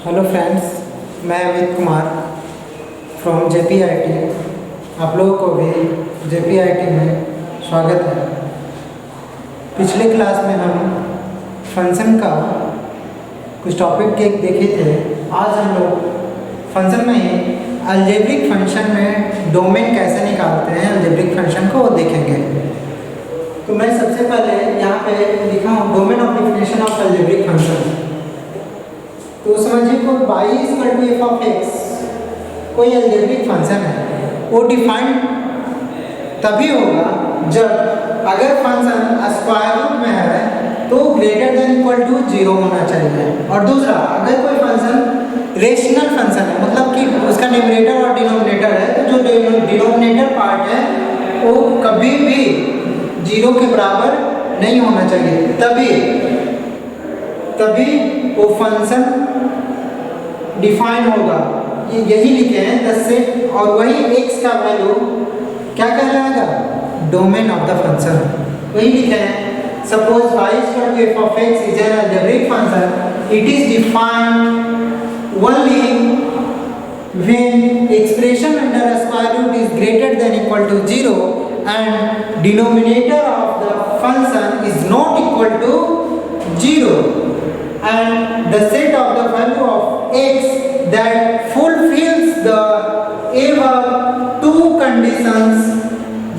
Hello friends, मैं Amit Kumar from JPIT। आप लोगों को भी JPIT में स्वागत है। पिछले क्लास में हम फंक्शन का कुछ टॉपिक देखे थे। आज हम लोग फंक्शन में ही अलजेब्रिक फंक्शन में डोमेन कैसे निकालते हैं, अलजेब्रिक फंक्शन को वो देखेंगे। तो मैं सबसे पहले यहाँ पे लिखा हूँ domain of definition of algebraic function. तो समझिए कोई y = f of x कोई अलजेब्रिक फंक्शन है, वो डिफाइन तभी होगा जब अगर फंक्शन स्क्वायर रूट में है तो ग्रेटर देन इक्वल टू 0 होना चाहिए। और दूसरा, अगर कोई फंक्शन रेशनल फंक्शन है, मतलब कि उसका न्यूमरेटर और डिनोमिनेटर है, तो जो डिनोमिनेटर पार्ट है वो कभी भी 0 के बराबर नहीं होना चाहिए, तभी वो फंक्शन डिफाइन होगा। यही लिखे हैं 10 से, और वही x का वैल्यू क्या कहलाएगा, डोमेन ऑफ द फंक्शन। वही लिखे हैं suppose y = f of x is an algebraic function. It is defined only when expression under a square root is greater than equal to 0 and denominator of the function is not equal to 0, and the set of the value of x that fulfills the above two conditions,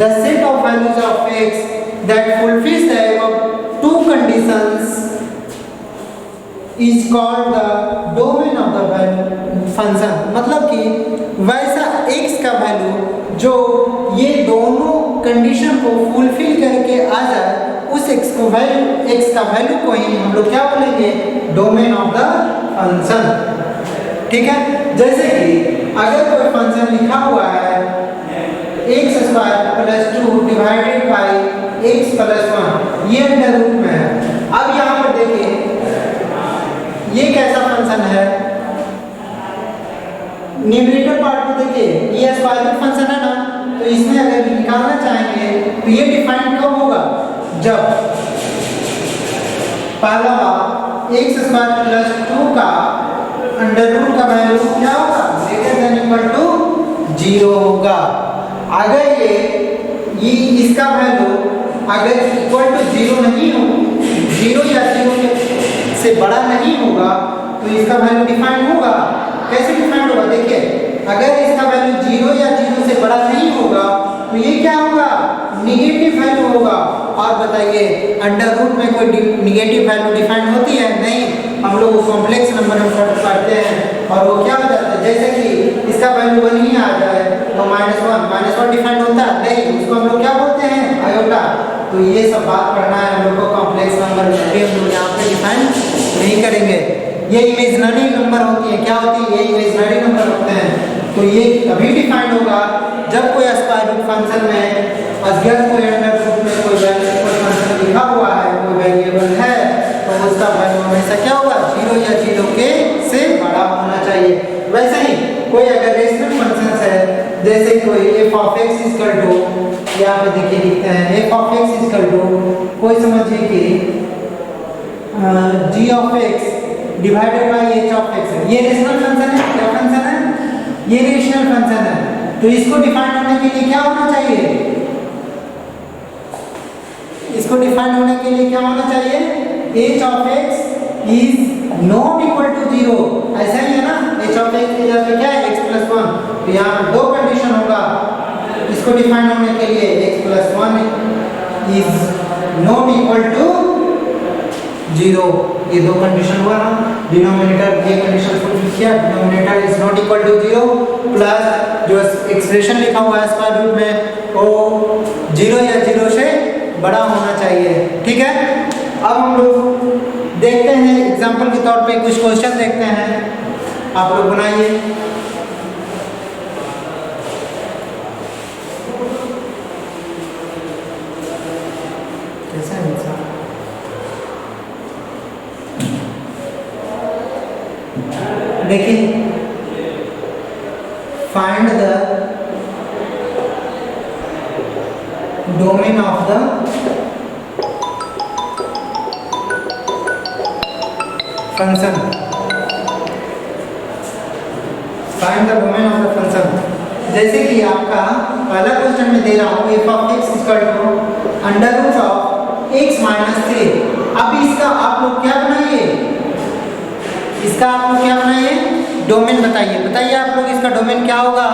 the set of values of x that fulfills the above two conditions is called the domain of the function। मतलब कि वैसा x का value जो ये दोनों condition को fulfil करके आ जाए, उस x का वैल्यू को ही हम लोग क्या बोलेंगे, डोमेन ऑफ द फंक्शन। ठीक है, जैसे कि अगर कोई फंक्शन लिखा हुआ है x² + 2 डिवाइडेड बाय x + 1, ये अंडर रूट में है। अब यहाँ पर देखिए ये कैसा फंक्शन है, न्यूमरेटर पार्ट में देखिए ये स्क्वायर रूट फंक्शन है ना, तो इसमें अगर निकालना चाहेंगे तो ये डिफाइन कब होगा, जब पहला बार x² + 2 का अंडर रूट का वैल्यू क्या होगा, ग्रेटर देन इक्वल टू 0 होगा। अगर ये इसका वैल्यू अगर इक्वल टू 0 नहीं हो, 0 या 0 से बड़ा नहीं होगा, तो इसका वैल्यू डिफाइन होगा। कैसे डिफाइन होगा, देखिए अगर इसका वैल्यू 0 या 0 से बड़ा नहीं होगा तो ये क्या होगा, निगेटिव वैल्यू होगा। और बताइए अंडर रूट में कोई निगेटिव वैल्यू डिफाइन होती है? नहीं, हम लोग कॉम्प्लेक्स नंबर में पढ़ते हैं और वो क्या हो जाता है, जैसे कि इसका वैल्यू 1 ही आ जाए तो -1 डिफाइन होता है नहीं, उसको हम लोग क्या बोलते हैं, आयोटा। तो ये सब बात पढ़ना है हम लोग को, कॉम्प्लेक्स नंबर हम लोग यहाँ पे डिफाइन नहीं करेंगे। ये इमेजिनरी नंबर होती है, क्या होती है, ये इमेजिनरी नंबर होते हैं। तो ये तभी डिफाइन होगा जब कोई स्क्वायर रूट फंक्शन में अज्ञात कोई अंडर रूट में कोई फंक्शन लिखा हुआ है, कोई वेरिएबल है, तो उसका वैल्यू हमेशा क्या होगा, 0 या 0 के से बड़ा होना चाहिए। वैसे ही कोई अगर रेशनल फंक्शन है, जैसे कोई f of x = यहाँ पे देखिए लिखते हैं f of x = कोई समझिए कि g of x divided by h of x है। ये रेशनल फंक्शन है, क्या फंक्शन है, ये रेशनल फंक्शन है। तो इसको डिफाइन होने के लिए क्या होना चाहिए, इसको डिफाइन होने के लिए क्या होना चाहिए, h of x is not equal to 0। ऐसा ही है ना, h of x की जगह पे क्या है, x + 1। तो यहाँ दो कंडीशन होगा इसको डिफाइन होने के लिए, x + 1 is not equal to 0। ये दो कंडीशन हुआ ना, डिनोमिनेटर ये कंडीशन फुलफिल किया, denominator is not equal to 0, plus जो एक्सप्रेशन लिखा हुआ है स्क्वायर रूट में वो 0 या 0 से बड़ा होना चाहिए। ठीक है, अब हम लोग देखते हैं एग्जांपल के तौर पे कुछ क्वेश्चन देखते हैं, आप लोग बनाइए। कैसा है देखिए, find the domain of the function. Find the domain of the function. जैसे कि आपका पहला क्वेश्चन में दे रहा हूँ f of x equal to under root of x minus 3। अब इसका आप लोग क्या बनाइए, इसका आप लोग क्या बनाइए, डोमेन बताइए। बताइए आप लोग इसका डोमेन क्या होगा।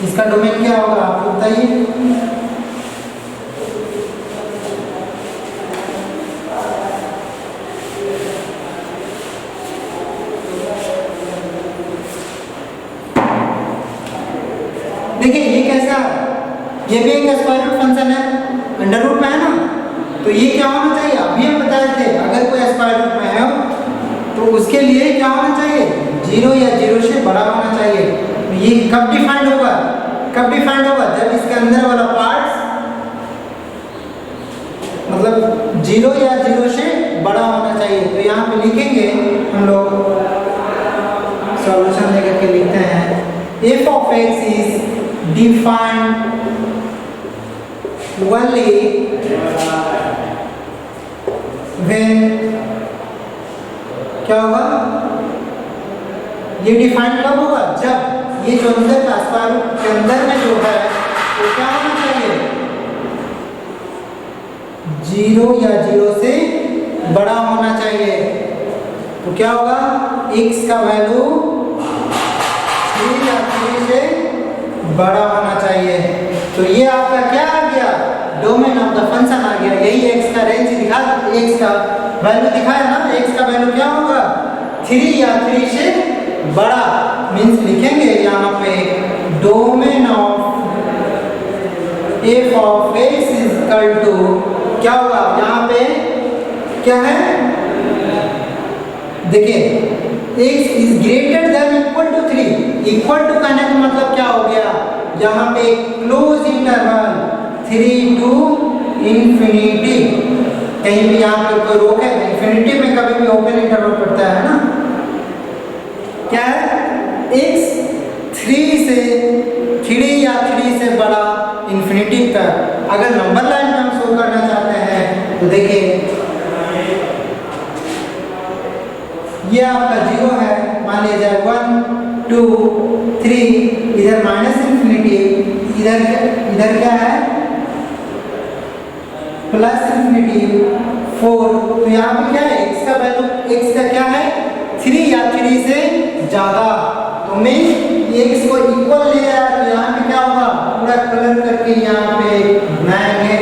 इसका डोमेन क्या होगा आप लोग बताइए। देखिए ये कैसा, ये भी एक स्क्वायर रूट फंक्शन है, अंडर रूट में है ना, तो ये क्या होना चाहिए, अभी हम बताए थे अगर कोई स्क्वायर रूट में है तो उसके लिए क्या होना चाहिए, 0 या 0 से बड़ा होना चाहिए। तो ये कब डिफाइंड होगा, कब डिफाइंड होगा, जब इसके अंदर वाला पार्ट मतलब 0 या 0 से बड़ा होना चाहिए। तो यहाँ पे लिखेंगे हम लोग, सॉल्यूशन लेकर के लिखते हैं f of x is defined only when, क्या होगा, ये डिफाइंड कब होगा, जब ये जो अंदर का स्क्वायर रूट के अंदर में जो है वो क्या होना चाहिए, 0 या 0 से बड़ा होना चाहिए। तो क्या होगा, x का वैल्यू 3 या 3 से बड़ा होना चाहिए। तो ये आपका क्या आ गया, डोमेन ऑफ द फंक्शन आ गया। यही x का रेंज दिखा, x का वैल्यू दिखाया ना, x का वैल्यू क्या होगा, 3 या 3 से बड़ा। मीन्स लिखेंगे यहाँ पे domain of f of x is equal to, क्या होगा यहाँ पे क्या है, देखिए x इज greater than equal to 3। Equal to कहने का मतलब क्या हो गया, यहाँ पे क्लोज इंटरवल 3 टू इंफिनिटी, कहीं भी यहाँ पे कोई रोक है, इंफिनिटी में कभी भी ओपन इंटरवल पड़ता है ना, क्या है, x 3 या 3 से बड़ा इंफिनिटी का। अगर नंबर लाइन में हम शो करना चाहते हैं तो देखिए ये आपका 0 है, मान लीजिए 1 2 3, इधर माइनस इंफिनिटी, इधर क्या है प्लस इंफिनिटी 4। तो यहाँ पे क्या है, x का वैल्यू, x का क्या है 3 या 3 से ज्यादा। तो मीन x को इक्वल ले रहा है, तो यहाँ पे क्या होगा, पूरा कलर करके यहाँ पे बनाएंगे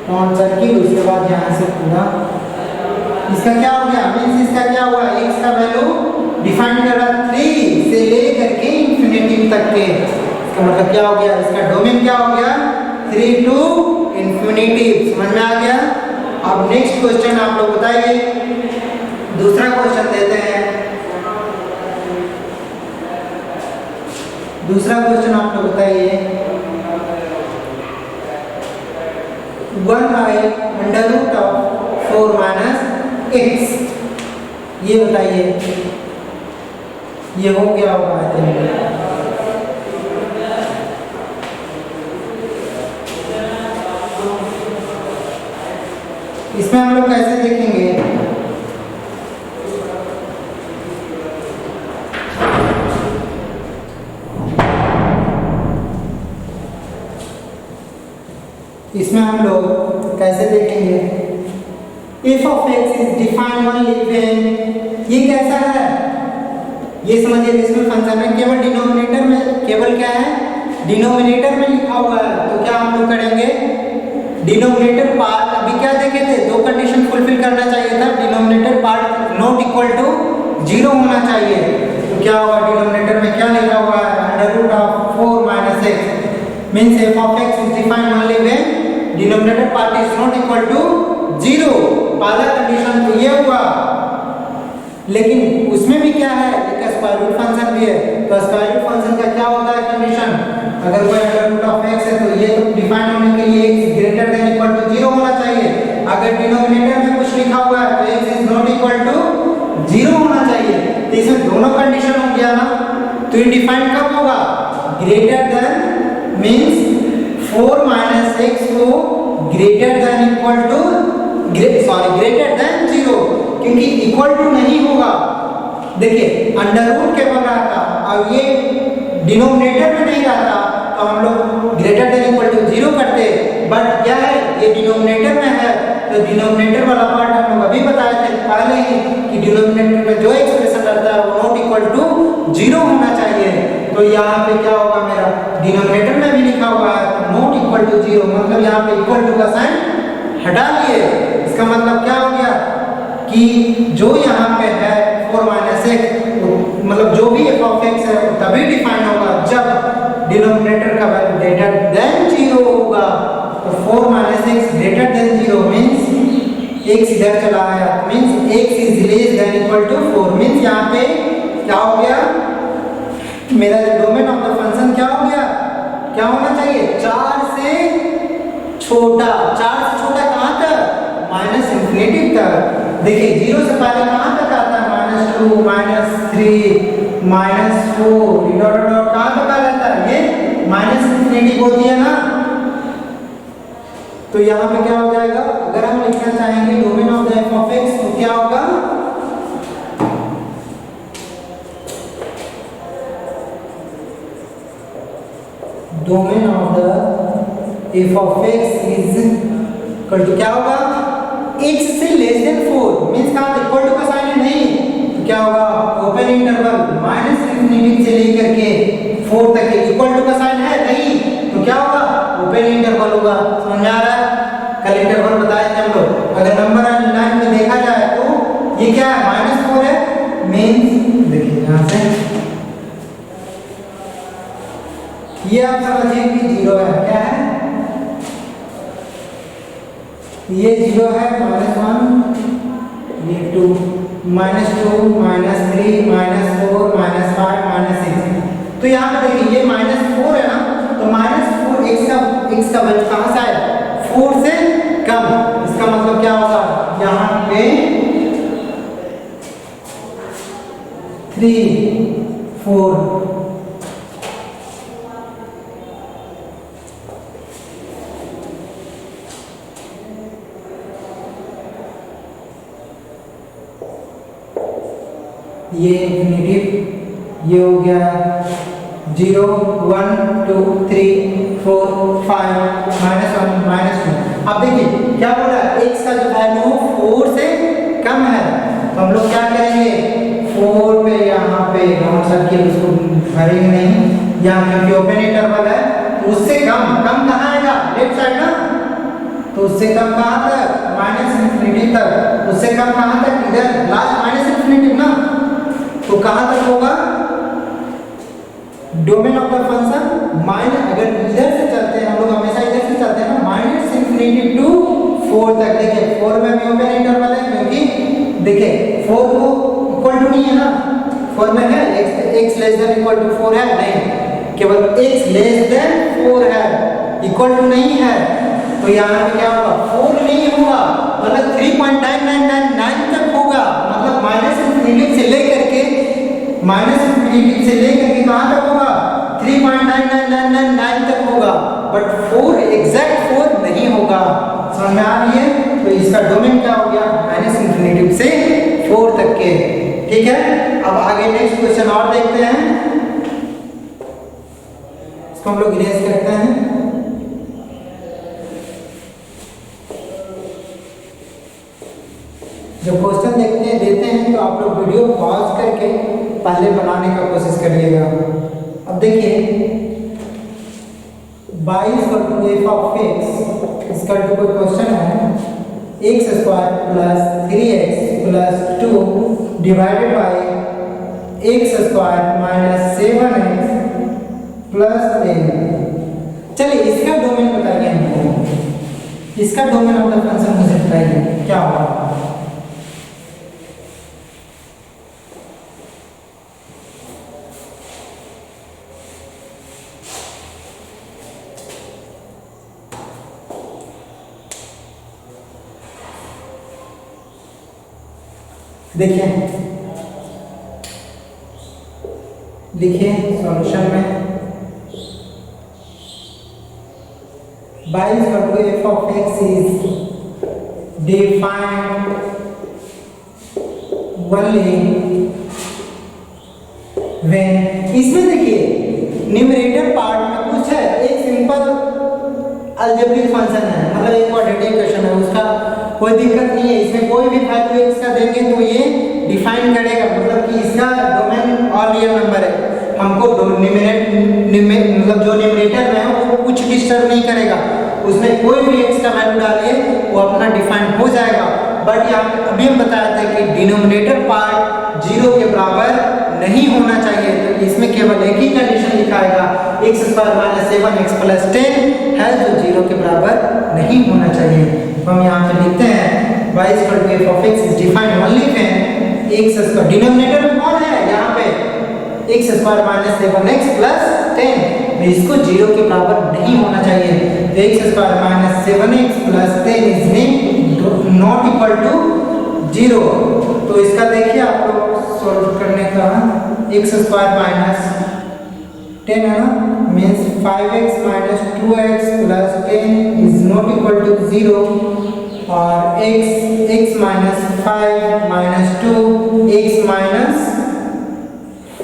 कौन सर्किल, उसके बाद यहाँ से पूरा इसका क्या हो गया, मीन्स इसका क्या हुआ, x का वैल्यू डिफाइन कर रहा 3 से लेकर के इंफिनिटी तक के। इसका मतलब क्या हो गया, इसका डोमेन क्या हो गया, 3 टू इंफिनिटी। समझ में आ गया। अब नेक्स्ट क्वेश्चन आप लोग बताइए, दूसरा क्वेश्चन देते हैं। दूसरा क्वेश्चन आप लोग बताइए, 1 by under root of 4 minus x, ये बताइए ये हो गया होगा आई थिंक। इसमें हम लोग कैसे देखेंगे, इसमें हम लोग कैसे देखेंगे, f of x is defined only when, ये कैसा है, ये समझिए इसमें फंक्शन में केवल डिनोमिनेटर में, केवल क्या है डिनोमिनेटर में लिखा हुआ है। तो क्या हम लोग करेंगे, डिनोमिनेटर पार्ट, अभी क्या देखे थे, दो कंडीशन फुलफिल करना चाहिए था, denominator part not equal to 0 होना चाहिए। तो क्या होगा, डिनोमिनेटर में क्या लिखा हुआ है, under root of 4 minus x, means f of x is defined only when denominator part is not equal to 0। पहला कंडीशन तो ये हुआ, लेकिन उसमें भी क्या है, एक स्क्वायर रूट फंक्शन भी है। तो स्क्वायर रूट फंक्शन का क्या होता है कंडीशन, अगर कोई अंडर रूट ऑफ x है तो ये तो डिफाइन होने के लिए x greater than equal to 0 होना चाहिए। अगर डिनोमिनेटर में कुछ लिखा हुआ है तो x is not equal to 0 होना चाहिए। तो इसमें दोनों कंडीशन हो गया ना, तो ये डिफाइन कब होगा, greater than means 4 minus x को greater than equal to greater than 0। क्योंकि इक्वल टू नहीं होगा। देखिए अंडर रूट के बगैर था और ये डिनोमिनेटर में नहीं रहता तो हम लोग ग्रेटर देन इक्वल टू 0 करते, बट क्या है ये डिनोमिनेटर में है तो डिनोमिनेटर वाला पार्ट हम लोग अभी बताए थे पहले ही कि डिनोमिनेटर में जो एक्सप्रेशन रहता है वो नॉट इक्वल टू 0 होना चाहिए। तो यहाँ पे क्या होगा, मेरा डिनोमिनेटर में भी लिखा हुआ है नॉट इक्वल टू 0, मतलब यहाँ पे इक्वल टू का साइन हटा लिए। इसका मतलब क्या हो गया कि जो यहाँ पे है 4 माइनस एक्स, मतलब जो भी एफ ऑफ एक्स है वो तभी डिफाइन होगा जब डिनोमिनेटर का वैल्यू ग्रेटर देन 0 होगा। तो 4 minus x greater than 0 means x इधर चला आया, means x is less than equal to 4, means यहाँ पे क्या हो गया, मेरा जो डोमेन ऑफ द फंक्शन क्या हो गया, क्या होना चाहिए 4 से छोटा। 4 से छोटा कहाँ तक, माइनस इंफिनिटी तक। देखिए 0 से पहले कहाँ तक आता है, -2 -3 -4 डॉट डॉट कहाँ तक आ जाता है, ये माइनस इंफिनिटी होती है ना। तो यहाँ पे क्या हो जाएगा, अगर हम लिखना चाहेंगे domain of the f of x तो क्या होगा, domain of the f of x is equal to क्या होगा, x से लेस देन 4 मींस कहां तक, इक्वल टू का साइन है नहीं तो क्या होगा, ओपन इंटरवल माइनस इंफिनिटी से लेकर के 4 तक, इक्वल टू का साइन है नहीं तो क्या होगा, ओपन इंटरवल होगा। समझ आ रहा है, कल इंटरवल बताए थे हम लोग। अगर नंबर लाइन में देखा जाए तो ये क्या है, -4 है, मींस देखिए यहां से ये आप समझिए कि 0 है, क्या है ये 0 है, -1 ये 2 -2 -3 -4 -5 -6। तो यहाँ पे देखिए ये -4 है ना, तो -4 x का वैल्यू कहाँ से आया, 4 से कम। इसका मतलब क्या होगा, यहाँ पे 3 4 ये इंफिनिटी, ये हो गया 0 1 2 3 4 5 -1 -2। अब देखिए क्या बोला, x का जो वैल्यू 4 से कम है तो हम लोग क्या करेंगे, 4 पे यहाँ पे राउंड सर्किल उसको भरेंगे नहीं, यहाँ क्योंकि ओपन इंटरवल है तो उससे कम कहाँ आएगा, लेफ्ट साइड ना, तो उससे कम कहाँ तक, माइनस इंफिनिटी तक। उससे कम कहाँ तक, इधर लास्ट माइनस इंफिनिटी ना, तो कहां तक होगा, domain of the function minus, अगर इधर से चलते हैं हम लोग हमेशा इधर से चलते हैं ना, माइनस इंफिनिटी टू 4 तक। देखिए 4 में भी ओपन इंटरवल है क्योंकि देखिए 4 को इक्वल टू नहीं है ना, 4 में है x less than equal to 4 है नहीं, केवल x लेस देन 4 है, इक्वल टू नहीं है। तो यहाँ पे क्या होगा, 4 नहीं होगा, मतलब 3.9999 तक होगा, मतलब माइनस इंफिनिटी से लेकर के कहां तक होगा, 3.9999 तक होगा, बट 4 एग्जैक्ट 4 नहीं होगा। समझ में आ रही है, तो इसका डोमेन क्या हो गया, माइनस इंफिनिटी से 4 तक के। ठीक है, अब आगे नेक्स्ट क्वेश्चन और देखते हैं, इसको हम लोग इरेज करते हैं। जब क्वेश्चन देते हैं तो आप लोग वीडियो पॉज करके पहले बनाने का कोशिश करिएगा। अब देखिए y f ऑफ x, इसका जो कोई क्वेश्चन है, x² plus 3x plus 2 divided by x² minus 7x plus 10। चलिए इसका डोमेन बताइए हमको, इसका डोमेन ऑफ द फंक्शन मुझे बताइए क्या होगा। देखिए लिखिए सॉल्यूशन में, y f of x is defined only when, इसमें देखिए न्यूमरेटर पार्ट में कुछ है, एक सिंपल अलजेब्रिक फंक्शन है, मतलब एक क्वाड्रेटिक इक्वेशन है, उसका कोई दिक्कत नहीं है, इसमें कोई भी वैल्यू x का देंगे तो ये डिफाइन करेगा, मतलब कि इसका डोमेन ऑल रियल नंबर है, हमको मतलब जो न्यूमरेटर में है वो कुछ डिस्टर्ब नहीं करेगा, उसमें कोई भी x का वैल्यू डालिए वो अपना डिफाइन हो जाएगा। बट यहाँ अभी हम बताए थे कि डिनोमिनेटर पार्ट 0 के बराबर नहीं होना चाहिए, तो इसमें केवल एक ही कंडीशन लिखाएगा x² - 7x + 10 है जो 0 के बराबर नहीं होना चाहिए। तो हम यहाँ पे लिखते हैं y = f of x is defined only when x² denominator में कौन है यहाँ पे x² - 7x + 10, इसको 0 के बराबर नहीं होना चाहिए, तो x² - 7x + 10 is not equal to 0। तो इसका देखिए आप लोग सॉल्व करने का x² - 10 है ना, means 5x - 2x + 10 is not equal to 0, और x - 5 - 2 x -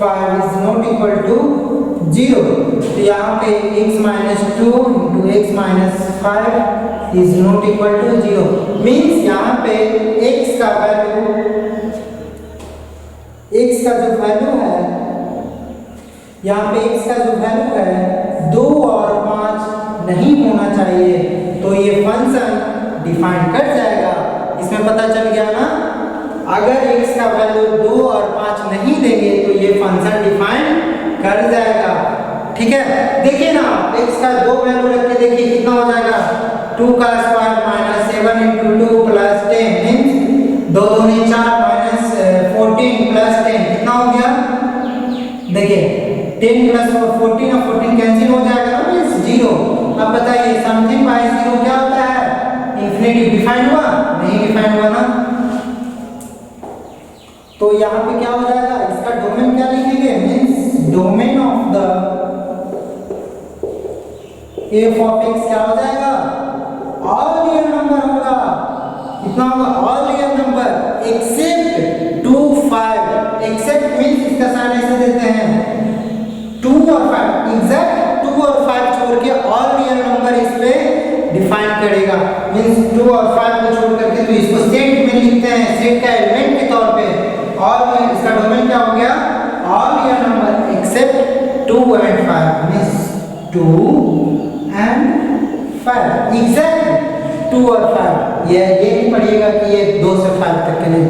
5 is not equal to 0, तो यहाँ पे x - 2 × x - 5 is not equal to 0, means यहाँ पे x का वैल्यू, x का जो वैल्यू है, यहाँ पे x का जो वैल्यू है 2 और 5 नहीं होना चाहिए, तो ये फंक्शन डिफाइन कर जाएगा। इसमें पता चल गया ना, अगर x का वैल्यू 2 और 5 नहीं देंगे तो ये फंक्शन डिफाइन कर जाएगा, ठीक है। देखिए ना, x का 2 वैल्यू रख के देखिए कितना हो जाएगा, 2 का स्क्वायर - 7 × 2 + 10 मीन्स 2 × 2 = 4 - 14 + 10 कितना हो गया, देखिए 10 + 14 और 14 कैंसिल हो जाएगा ना, मीन्स 0। अब बताइए समथिंग बाय 0 क्या होता है, इंफिनिटी। डिफाइन हुआ नहीं, डिफाइन हुआ ना, तो यहाँ पे क्या हो जाएगा, इसका डोमेन क्या लिखेंगे, means domain of the f of x क्या हो जाएगा, ऑल रियल नंबर होगा, कितना होगा, all real number except 2 5, except means इसका साइन ऐसे देते हैं 2 और 5, एग्जैक्ट 2 और 5 छोड़ के ऑल रियल नंबर इस पे डिफाइन करेगा, मीन्स 2 और 5 को छोड़ करके, तो इसको सेट में लिखते हैं, सेट का एलिमेंट के तौर पे, और इसका डोमेन क्या हो गया, all real number except 2 and 5 means 2 and 5, exact 2 और 5, ये नहीं पढ़िएगा कि ये 2 से 5 तक के नहीं,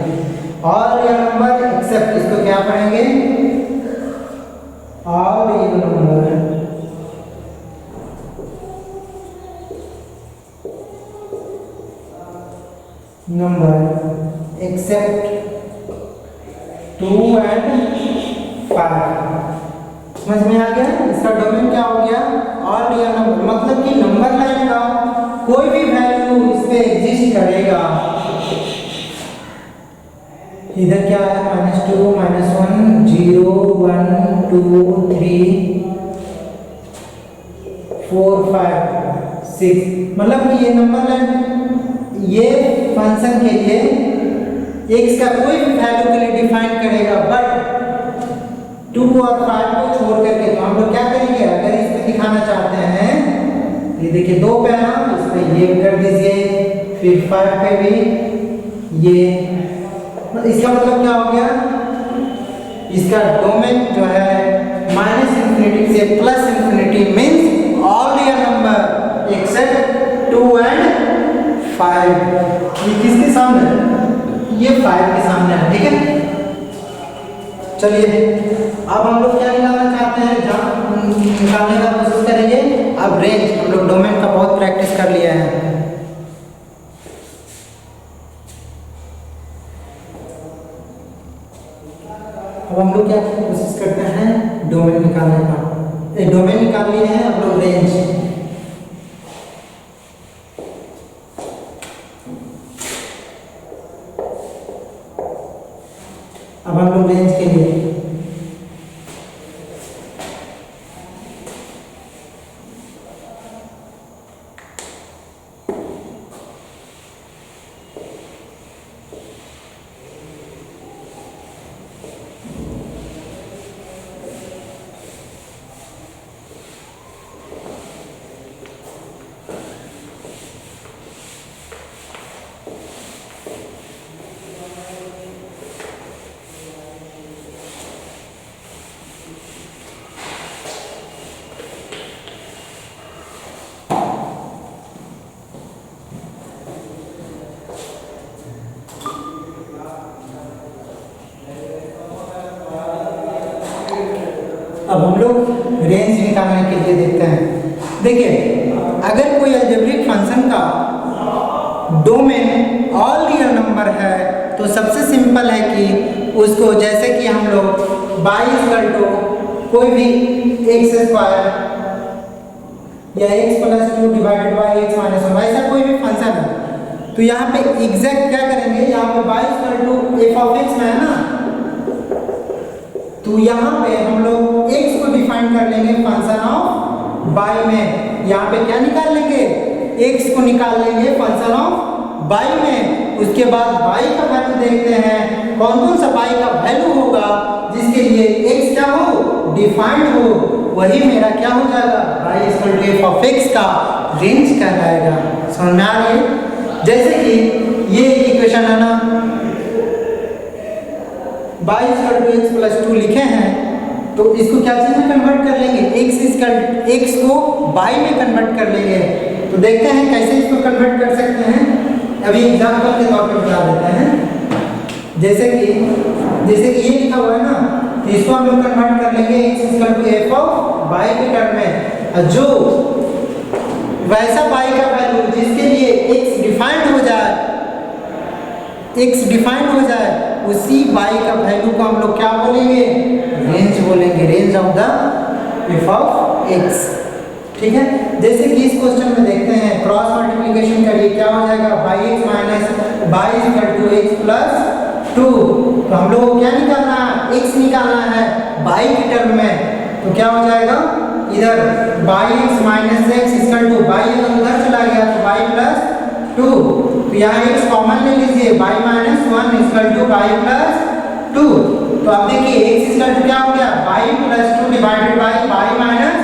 ऑल रियल नंबर एक्सेप्ट, इसको क्या पढ़ेंगे, all real number except 2 and 5, समझ में आ गया। इसका डोमेन क्या हो गया, ऑल रियल नंबर, मतलब कि नंबर लाइन का कोई भी वैल्यू इस पे एग्जिस्ट करेगा, इधर क्या है -2 - 1 0 1 2 3 4 5 6, मतलब कि ये नंबर लाइन ये फंक्शन के लिए x का कोई भी वैल्यू के लिए डिफाइन करेगा, बट 2 और 5 को छोड़ करके, तो हम लोग क्या करेंगे, अगर इसमें दिखाना चाहते हैं, ये देखिए 2 पे ना, इस पे ये कर दीजिए, फिर 5 पे भी ये, इसका मतलब क्या हो गया, इसका डोमेन जो है -∞ से +∞, means all real number except 2 and 5, ये किसके सामने है, ये 5 के सामने है, ठीक है। चलिए अब हम लोग क्या निकालना चाहते हैं, निकालने का कोशिश करेंगे। अब रेंज, हम लोग डोमेन का बहुत प्रैक्टिस कर लिया है, अब हम लोग क्या कोशिश करते हैं, डोमेन निकालने का। डोमेन निकाल लिए हैं, अब लोग रेंज, अब हम लोग रेंज के लिए अब हम लोग रेंज निकालने के लिए देखते हैं। देखिए, अगर कोई अलजेब्रिक फंक्शन का डोमेन ऑल रियल नंबर है तो सबसे सिंपल है कि उसको, जैसे कि हम लोग y इक्वल टू कोई भी x स्क्वायर या x plus 2 divided by x minus 1 ऐसा कोई भी फंक्शन है, तो यहाँ पे एग्जैक्ट क्या करेंगे, यहाँ पे y equal to f of x में है ना, तो यहाँ पे हम लोग x को डिफाइन कर लेंगे फंक्शन ऑफ y में। यहाँ पे क्या निकाल लेंगे, x को निकाल लेंगे फंक्शन ऑफ y में। उसके बाद y का वैल्यू देखते हैं, कौन कौन सा y का वैल्यू होगा जिसके लिए x क्या हो, डिफाइंड हो, वही मेरा क्या हो जाएगा, y equal to f of x का रेंज कहलाएगा। समझ में आ रही है? जैसे कि ये इक्वेशन है ना, y equal to x plus 2 लिखे हैं, तो इसको क्या चीज में कन्वर्ट कर लेंगे, x को y में कन्वर्ट कर लेंगे। तो देखते हैं कैसे इसको कन्वर्ट कर सकते हैं। अभी एग्जांपल के तौर पे बता देते हैं। जैसे कि ये लिखा हुआ है ना, तो इसको हम लोग कन्वर्ट कर लेंगे x equal to f of y के टर्म में। जो वैसा y का वैल्यू जिसके लिए x डिफाइंड हो जाए, उसी y का वैल्यू को हम लोग क्या बोलेंगे, रेंज बोलेंगे, range of the f of x। ठीक है, जैसे कि इस क्वेश्चन में देखते हैं, क्रॉस मल्टीप्लिकेशन करिए, क्या हो जाएगा, y minus y equal to x plus 2। तो हम लोग को क्या निकालना है, x निकालना है y के टर्म में। तो क्या हो जाएगा, इधर y minus x equal to y उधर चला गया तो y प्लस 2। तो यहाँ x कॉमन ले लीजिए, y minus 1 equal to y plus 2। तो अब देखिए x इक्वल टू क्या हो गया, y plus 2 divided by y minus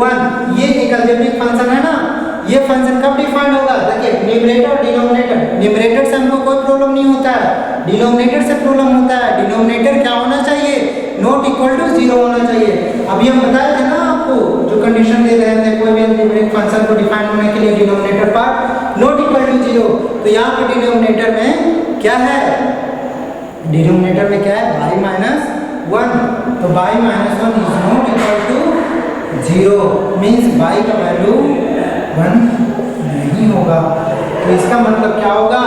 1। ये एक अलजेब्रिक फंक्शन है ना, ये फंक्शन कब डिफाइंड होगा, देखिए न्यूमरेटर और डिनोमिनेटर। न्यूमरेटर से हमको कोई प्रॉब्लम नहीं होता है, डिनोमिनेटर से प्रॉब्लम होता है। डिनोमिनेटर क्या होना चाहिए, नॉट इक्वल टू 0 होना चाहिए। अभी हम बताए थे ना आपको, जो कंडीशन दे रहे थे कोई भी अलजेब्रिक फंक्शन को डिफाइन होने के लिए, denominator part not equal to 0। तो यहाँ पे डिनोमिनेटर में क्या है, डिनोमिनेटर में क्या है, y माइनस 1। तो y minus 1 is not equal to 0, means y का वैल्यू 1 नहीं होगा। तो इसका मतलब क्या होगा,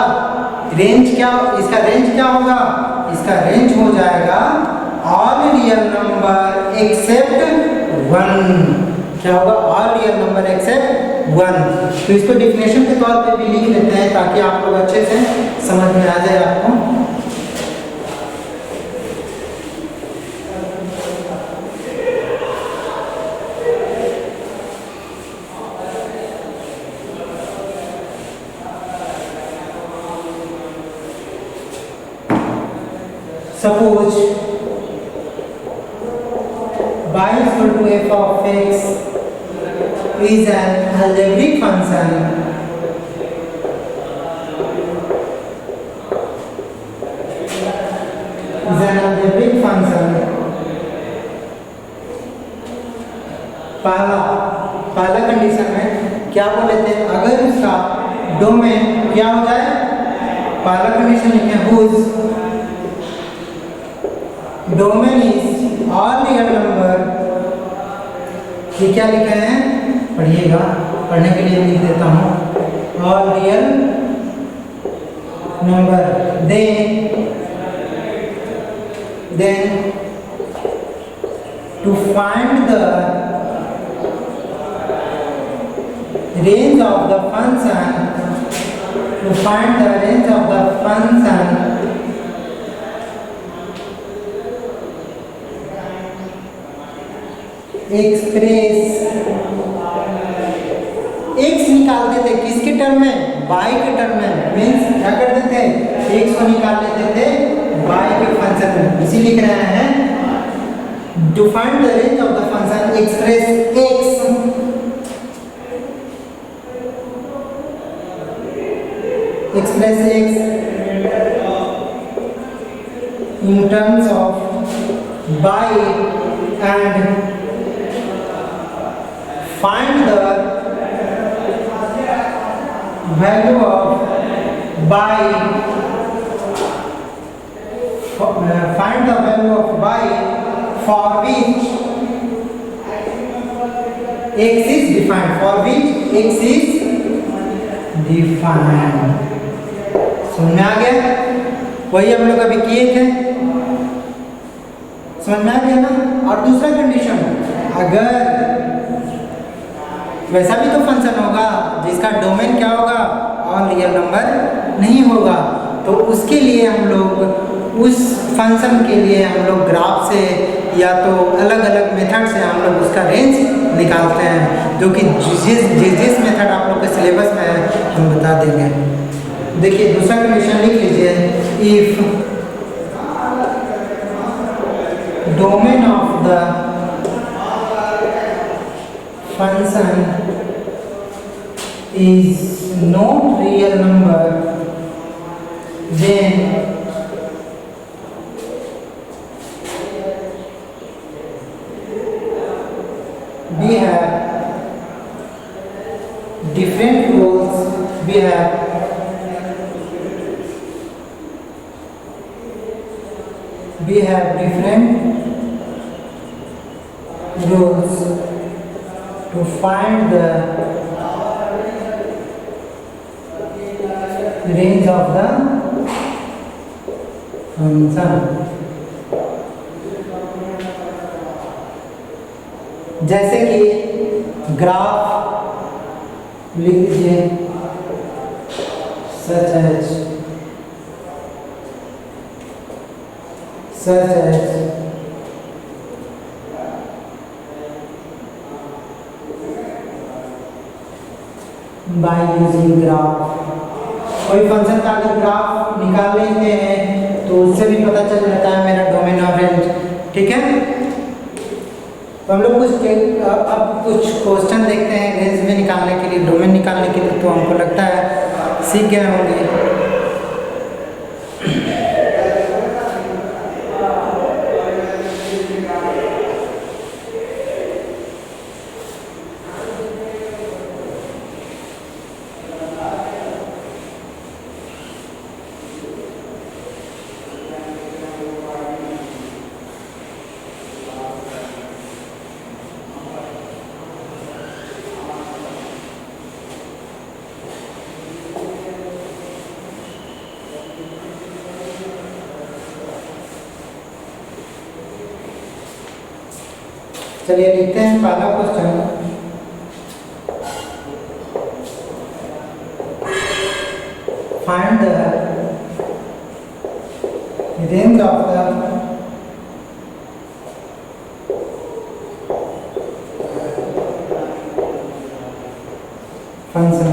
रेंज क्या, इसका रेंज क्या होगा, इसका रेंज हो जाएगा ऑल रियल नंबर एक्सेप्ट 1। क्या होगा, ऑल रियल नंबर एक्सेप्ट 1। तो इसको डिफिनेशन के तौर पे भी लिख लेते हैं ताकि आप लोग अच्छे से समझ में आ जाए आपको। Suppose y equal to f of x is an algebraic function पहला कंडीशन है, क्या बोले थे, अगर उसका डोमेन क्या हो जाए, पहला कंडीशन लिखे whose domain is all real number. ये क्या लिखे हैं, पढ़िएगा, पढ़ने के लिए लिख देता हूँ, all real number. Then to find the range of the function, to find the range of the function express, x निकालते थे किसके टर्म में, y के टर्म में। मीन्स क्या करते थे, x को निकाल लेते थे y के फंक्शन में। इसी लिख रहे हैं, to find the range of the function express x in terms of y and find the value of y, find the value of y for which x is defined, for which x is defined। समझ में आ गया? वही हम लोग अभी किए थे, समझ में आ गया ना। और दूसरा कंडीशन, अगर वैसा भी तो फंक्शन होगा जिसका डोमेन क्या होगा, ऑल रियल नंबर नहीं होगा, तो उसके लिए हम लोग उस फंक्शन के लिए हम लोग ग्राफ से या तो अलग अलग मेथड से हम लोग उसका रेंज निकालते हैं, जो कि जिस मेथड आप लोग के सिलेबस में है हम बता देंगे। देखिए दूसरा कंडीशन लिख लीजिए, if domain of the function is not real number, then we have different rules, we have different rules to find the range of the function। जैसे कि ग्राफ लिख लीजिए, such as by using graph। कोई function का अगर graph निकाल लेते हैं तो उससे भी पता चल जाता है मेरा डोमेन और रेंज, ठीक है। तो हम लोग अब कुछ क्वेश्चन देखते हैं रेंज में निकालने के लिए, डोमेन निकालने के लिए, तो हमको लगता है सीख गए होंगे। चलिए लिखते हैं पहला question, find the range of the function.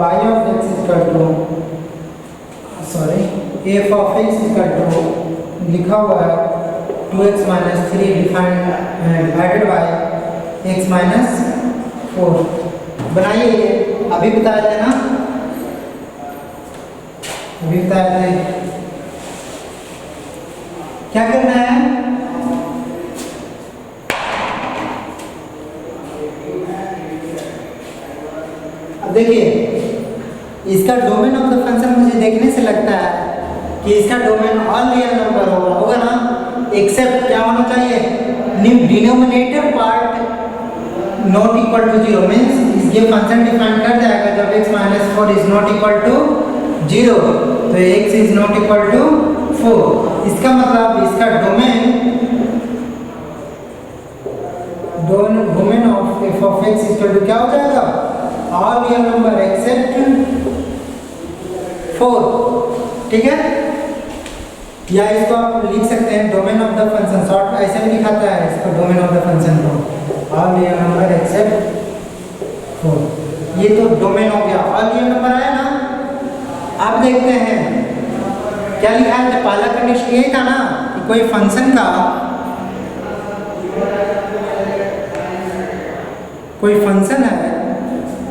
y of x is equal to f of x is equal to लिखा हुआ है 2x minus 3 divided by x minus 4। बनाइए, ये अभी बताया थे ना, अभी बताया थे। क्या करना है, अब देखिए इसका डोमेन ऑफ द फंक्शन मुझे देखने से लगता है कि इसका डोमेन ऑल रियल नंबर होगा ना, एक्सेप्ट क्या होना चाहिए, denominator part not equal to 0, means ये फंक्शन डिफाइन कर जाएगा जब x minus 4 is not equal to 0, तो x is not equal to 4। इसका मतलब इसका domain of f of x equal to क्या हो जाएगा, ऑल रियल नंबर एक्सेप्ट 4, ठीक है। या इसको आप लिख सकते हैं domain of the function, short ऐसे भी लिखाता है इसको, डोमेन ऑफ द फंक्शन को ऑल रियल नंबर एक्सेप्ट 4। ये तो डोमेन हो गया, ऑल रियल नंबर आया ना। अब देखते हैं क्या लिखा है, पहला कंडीशन ये था ना कि कोई फंक्शन का कोई फंक्शन है,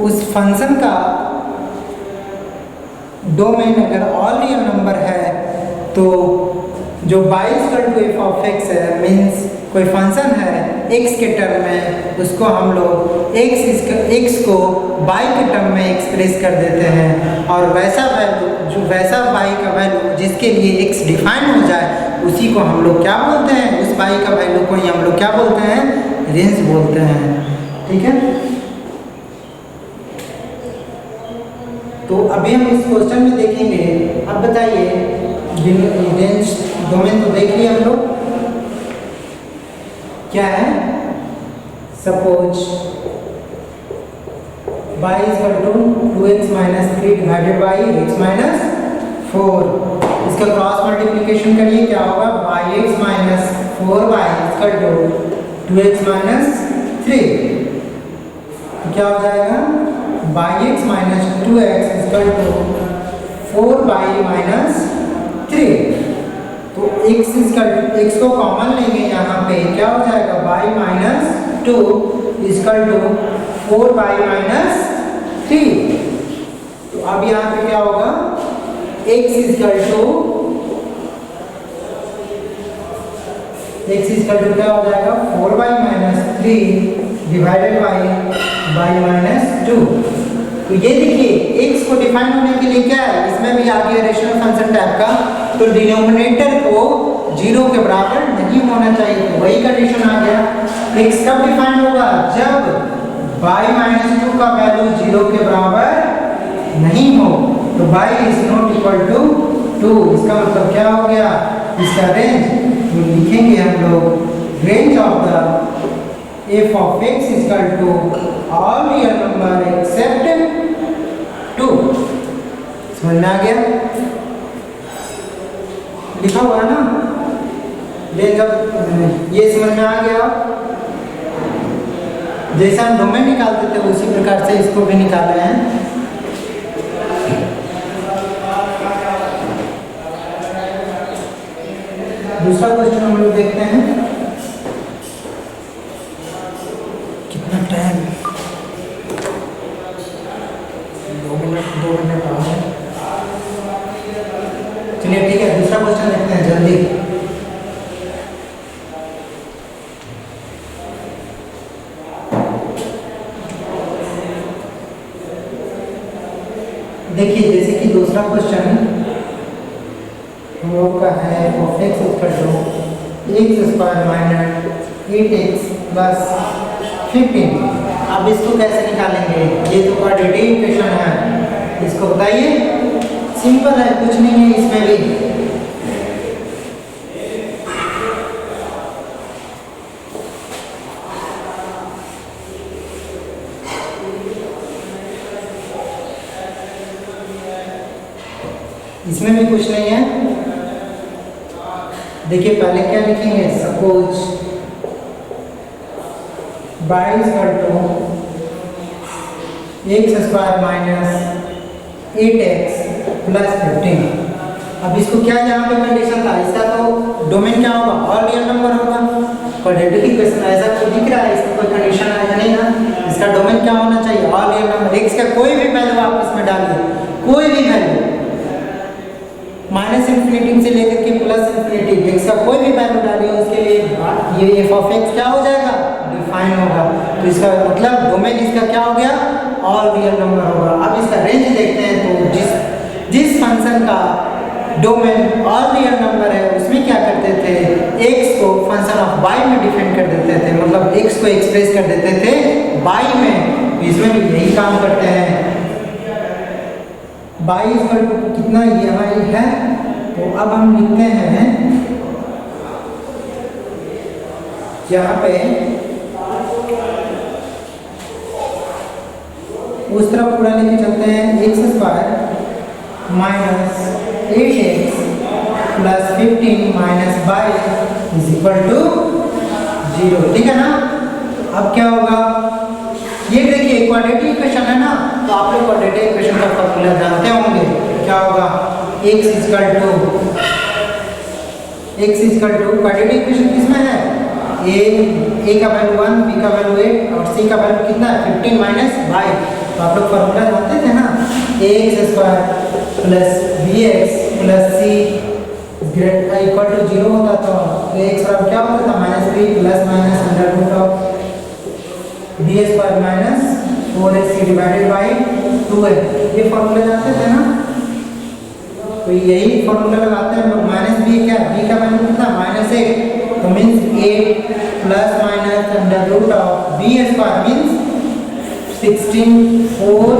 उस फंक्शन का डोमेन अगर ऑल रियल नंबर है तो जो y to f of x है, मीन्स कोई फंक्शन है x के टर्म में, उसको हम लोग x को y के टर्म में एक्सप्रेस कर देते हैं, और वैसा वैल्यू जो वैसा y का वैल्यू जिसके लिए x डिफाइन हो जाए उसी को हम लोग क्या बोलते हैं, उस पाई का वैल्यू को हम लोग क्या बोलते हैं, रेंज बोलते हैं। ठीक है, तो अभी हम इस क्वेश्चन में देखेंगे। अब बताइए, रेंज डोमेन तो देख लिए हम लोग, क्या है, suppose y is equal to 2x minus 3 divided by x minus 4। इसका क्रॉस मल्टीप्लिकेशन करिए, क्या होगा, yx minus 4y is equal to 2x minus 3। तो क्या हो जाएगा, yx minus 2x is equal to 4y minus 3। तो x को कॉमन लेंगे यहाँ पे, क्या हो जाएगा, y minus 2 is equal to 4y minus 3। तो अब यहाँ पे क्या होगा, x is equal to क्या हो जाएगा, 4y minus 3 divided by y minus 2। तो ये देखिए, x को डिफाइन होने के लिए क्या है, इसमें भी आ गया रेशनल फंक्शन टाइप का, तो डिनोमिनेटर को 0 के बराबर नहीं होना चाहिए, तो वही कंडीशन आ गया। x कब डिफाइन होगा, जब y minus 2 का वैल्यू 0 के बराबर नहीं हो, तो y is not equal to 2। इसका मतलब क्या हो गया, इसका रेंज, तो लिखेंगे हम लोग, range of the f of x is equal to all real number except 2। समझ में आ गया, लिखा हुआ है ना, रेंज ऑफ, ये समझ में आ गया। जैसा हम डोमेन निकालते थे उसी प्रकार से इसको भी निकाले हैं। दूसरा क्वेश्चन हम लोग देखते हैं, कितना टाइम, 2 मिनट और है। चलिए ठीक है, दूसरा क्वेश्चन देखते हैं जल्दी। देखिए, जैसे कि दूसरा क्वेश्चन हम लोग का है, x equal to x square minus 8x plus 15। अब इसको कैसे निकालेंगे, ये तो क्वाड्रेटिक इक्वेशन है, इसको बताइए। सिंपल है, कुछ नहीं है इसमें भी। इसमें भी कुछ नहीं है। देखिए, पहले क्या लिखेंगे, suppose y is equal to x square minus 8x plus 15। अब इसको क्या यहाँ पे कंडीशन था, इसका तो डोमेन क्या होगा, ऑल रियल नंबर होगा। क्वाड्रेटिक इक्वेशन ऐसा कोई दिख रहा है, इसमें कोई कंडीशन आएगा नहीं ना। इसका डोमेन क्या होना चाहिए, ऑल रियल नंबर। x का कोई भी वैल्यू आप इसमें डालिए, कोई भी वैल्यू, माइनस इन्फिनिटी से लेकर के प्लस इन्फिनिटी, x का कोई भी वैल्यू डालिए, उसके लिए ये f ऑफ x क्या हो जाएगा, डिफाइन होगा। तो इसका मतलब डोमेन इसका क्या हो गया, ऑल रियल नंबर होगा। अब इसका रेंज देखते हैं, तो जिस फंक्शन का डोमेन ऑल रियल नंबर है उसमें क्या करते थे, x को फंक्शन ऑफ y में डिफाइन कर देते थे, मतलब x को एक्सप्रेस कर देते थे y में। इसमें भी यही काम करते हैं। y इक्वल टू कितना, यहाँ है, तो अब हम लिखते हैं यहाँ पे, उस तरफ पूरा लेके चलते हैं, x square minus 8x plus 15 minus by is equal to 0। ठीक है ना। अब क्या होगा, ये देखिए क्वाड्रेटिक इक्वेशन है ना, तो आप लोग क्वाड्रेटिक इक्वेशन का फॉर्मूला जानते होंगे। क्या होगा, x equal to quadratic equation किसमें है, a का वैल्यू 1, b का वैल्यू 8 और c का वैल्यू कितना है 15 माइनस y। तो आप लोग फॉर्मूला जानते थे ना, ax square plus bx plus c equal to 0 होता था। तो x बराबर क्या होता था, -b plus minus under root of b square minus 4ac divided by 2a। ये फॉर्मूला जानते थे ना, तो यही फॉर्मूला लगाते हैं। माइनस b क्या, b का वैल्यू 8, तो मीन्स 8 plus minus under root of b square means 16, 4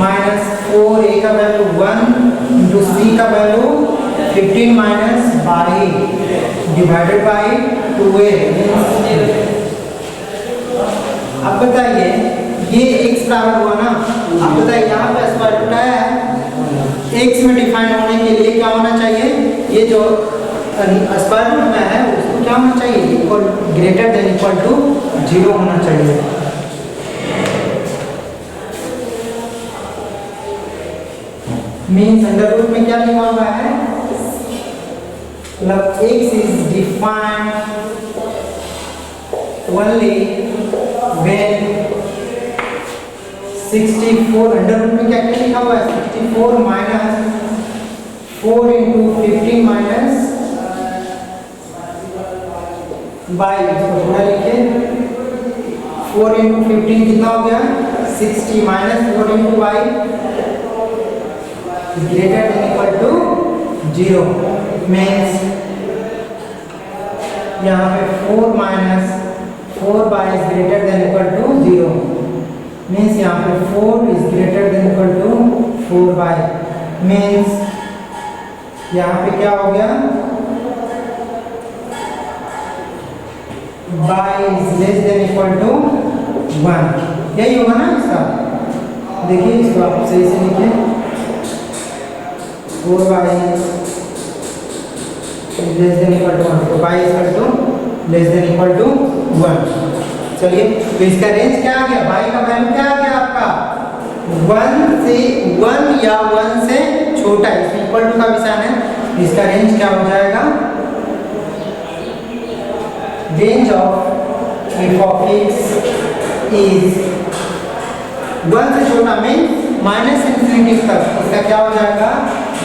minus 4, a का वैल्यू 1 इंटू सी का value 15 minus by divided by 2a। अब बताइए ये x बराबर हुआ ना, अब बताइए यहाँ पे स्क्वायर रूट आया है, x में डिफाइन होने के लिए क्या होना चाहिए, ये जो स्क्वायर रूट में है उसको क्या होना चाहिए, equal greater than equal to 0 होना चाहिए। मीन्स अंडर रूट में क्या लिखा हुआ है, मतलब x इज defined only when 64 under root में क्या क्या लिखा हुआ है, 64 माइनस 4 इंटू 15 माइनस बाई, थोड़ा लिखिए 4 इंटू 15 कितना हो गया 60 minus 4 into y greater than equal to 0 means यहाँ पे 4 minus 4 y is greater than equal to 0 means यहाँ पे 4 is greater than equal to 4 y means यहाँ पे क्या हो गया y is less than equal to 1, यही होगा ना इसका। देखिए इसको आप सही से लिखिए 4 y less than equal to 1, तो y equal to less than equal to 1। चलिए तो इसका रेंज क्या आ गया, बाई का वैल्यू क्या आ गया आपका 1 से 1 या 1 से छोटा, इसमें इक्वल टू का निशान है, इसका रेंज क्या हो जाएगा, range of F of x is 1 से छोटा मीन्स माइनस इंफिनिटी तक, इसका क्या हो जाएगा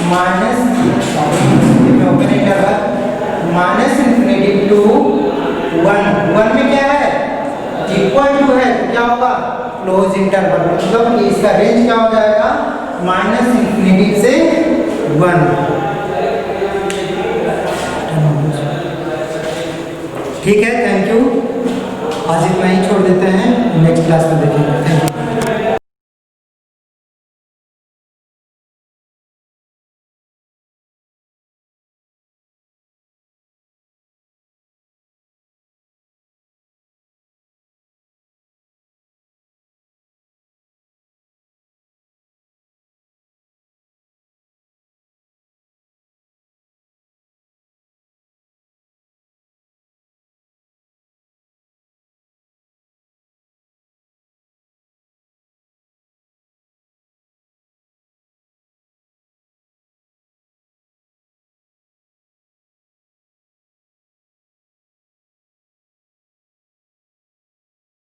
माइनस माइनस इंफिनिटी टू 1 में क्या है इक्वल टू है, तो क्या होगा क्लोज इंटरवल, मतलब इसका रेंज क्या हो जाएगा माइनस इंफिनिटी से 1। ठीक है, थैंक यू, आज इतना ही छोड़ देते हैं, नेक्स्ट क्लास में देखेंगे।